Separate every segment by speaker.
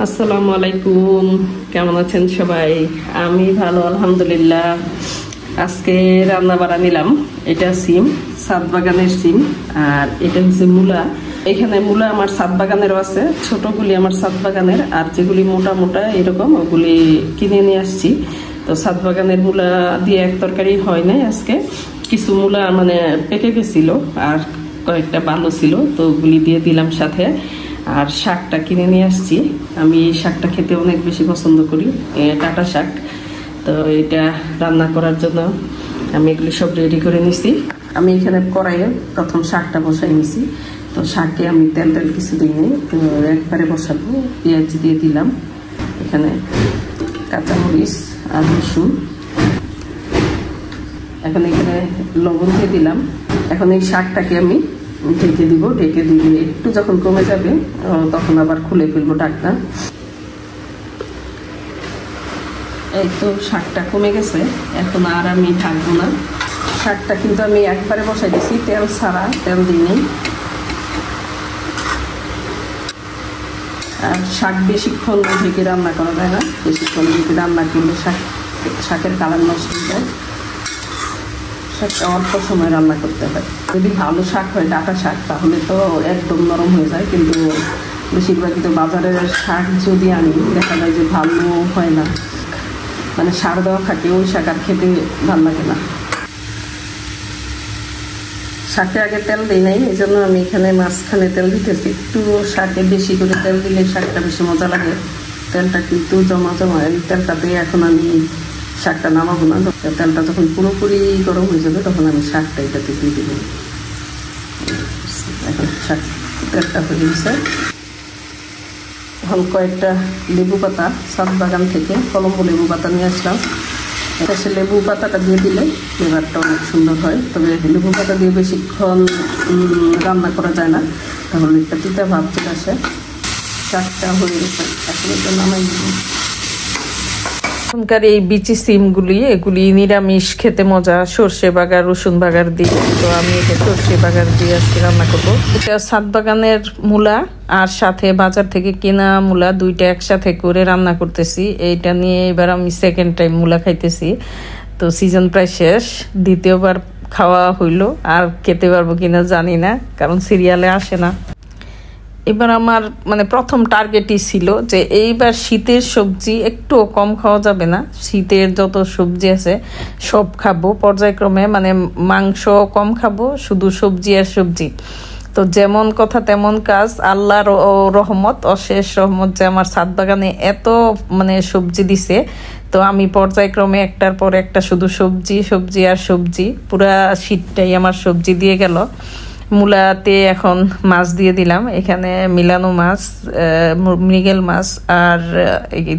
Speaker 1: আসসালামু আলাইকুম, কেমন আছেন সবাই? আমি ভালো আলহামদুলিল্লাহ। আজকে রান্না বাড়া নিলাম। এটা সিম, ছাদ বাগানের সিম, আর এটা হচ্ছে মূলা। এখানে মূলা আমার ছাদ বাগানেরও আছে, ছোটগুলি আমার ছাদ বাগানের, আর যেগুলি মোটা মোটা এরকম ওগুলি কিনে নিয়ে আসছি। তো ছাদ বাগানের মূলা দিয়ে এক তরকারি হয় নাই আজকে। কিছু মূলা মানে পেকে গেছিল আর কয়েকটা ভালো ছিল, তো ওগুলি দিয়ে দিলাম সাথে। আর শাকটা কিনে নিয়ে আসছি। আমি এই শাকটা খেতে অনেক বেশি পছন্দ করি, ডাঁটা শাক। তো এটা রান্না করার জন্য আমি এগুলি সব রেডি করে নিছি। আমি এখানে কড়াইয়ে প্রথম শাকটা বসাই নিছি। তো শাকে আমি তেল কিছু দিইনি, তো একবারে বসাবো। পেঁয়াজ দিয়ে দিলাম, এখানে কাঁচামরিচ আর রসুন, এখন এখানে লবণ দিয়ে দিলাম। এখন এই শাকটাকে আমি ঢেকে দিব। ঢেকে দিয়ে একটু যখন কমে যাবে তখন আবার খুলে ফেলবো ঢাকনা। এই তো শাকটা কমে গেছে, এখন আর আমি ঢাকবো না। শাকটা কিন্তু আমি একবারে বসাই দিছি, তেল ছাড়া, তেল দিইনি। আর শাক বেশিক্ষণ ঢেকে রান্না করা যায় না, বেশিক্ষণ ঢেকে রান্না করলে শাকের কালার নষ্ট হয়ে যায়। শাকটা অল্প সময় রান্না করতে হয়। যদি ভালো শাক হয়, ডাঁটা শাক, তাহলে তো একদম নরম হয়ে যায়। কিন্তু বেশিরভাগই তো বাজারের শাক যদি আনি, দেখা যায় যে ভালো হয় না, মানে সার দেওয়া থাকে, ওই শাক আর খেতে ভালো লাগে না। শাকে আগে তেল দিই নাই, এই জন্য আমি এখানে মাঝখানে তেল দিতেছি। একটু শাকে বেশি করে তেল দিলে শাকটা বেশি মজা লাগে। তেলটা কিন্তু জমা জমা, এই তেলটা দিয়ে এখন আমি শাকটা নামাবো না। তেলটা যখন পুরোপুরি গরম হয়ে যাবে তখন আমি শাকটা এটাতে দিয়ে দেবো। এখন শাক তেলটা হয়ে গেছে। এখন কয়েকটা লেবু পাতা ছাদ বাগান থেকে কলম্বো লেবু পাতা নিয়ে আসলাম। এটা সে লেবু পাতাটা দিয়ে দিলে ফ্লেভারটা অনেক সুন্দর হয়। তবে লেবু পাতা দিয়ে বেশিক্ষণ রান্না করা যায় না, তাহলে একটা তিতা ভাব চলে আসে। শাকটা হয়ে গেছে, এখন এটা নামাই দিব। এখনকার এই বিচি সিমগুলি, এগুলি নিরামিষ খেতে মজা, সর্ষে বাগার রসুন বাগার দিয়ে। তো আমি এটা সর্ষে বাগার দিয়ে আজকে রান্না করবো। এটা ছাদ বাগানের মূলা আর সাথে বাজার থেকে কেনা মূলা, দুইটা একসাথে করে রান্না করতেছি। এইটা নিয়ে এবার আমি সেকেন্ড টাইম মূলা খাইতেছি। তো সিজন প্রায় শেষ, দ্বিতীয়বার খাওয়া হইলো। আর খেতে পারবো কিনা জানি না, কারণ সিরিয়ালে আসে না। এবার আমার মানে প্রথম টার্গেটই ছিল যে এইবার শীতের সবজি একটু কম খাওয়া যাবে না। শীতের যত সবজি আছে সব খাবো পর্যায়ক্রমে, মানে মাংস কম খাবো, শুধু সবজি আর সবজি। তো যেমন কথা তেমন কাজ, আল্লাহর রহমত, অশেষ রহমত যে আমার ছাদ বাগানে এত মানে সবজি দিছে। তো আমি পর্যায়ক্রমে একটার পর একটা শুধু সবজি সবজি আর সবজি, পুরা শীতটাই আমার সবজি দিয়ে গেল। মূলাতে এখন মাছ দিয়ে দিলাম, এখানে মিলানো মাছ, মৃগেল মাছ আর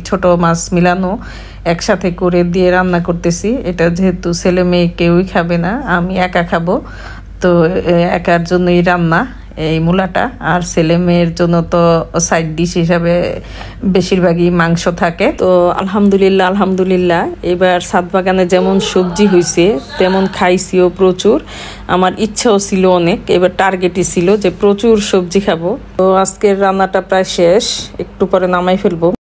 Speaker 1: ছোট মাছ মিলানো একসাথে করে দিয়ে রান্না করতেছি। এটা যেহেতু ছেলে মেয়ে কেউই খাবে না, আমি একা খাবো, তো একার জন্যই রান্না এই মূলাটা। আর ছেলে মেয়ের জন্য তো সাইড ডিশ হিসাবে বেশিরভাগই মাংস থাকে। তো আলহামদুলিল্লাহ আলহামদুলিল্লাহ, এবার ছাদ বাগানে যেমন সবজি হয়েছে তেমন খাইছিও প্রচুর। আমার ইচ্ছাও ছিল অনেক, এবার টার্গেটই ছিল যে প্রচুর সবজি খাবো। তো আজকের রান্নাটা প্রায় শেষ, একটু পরে নামাই ফেলবো।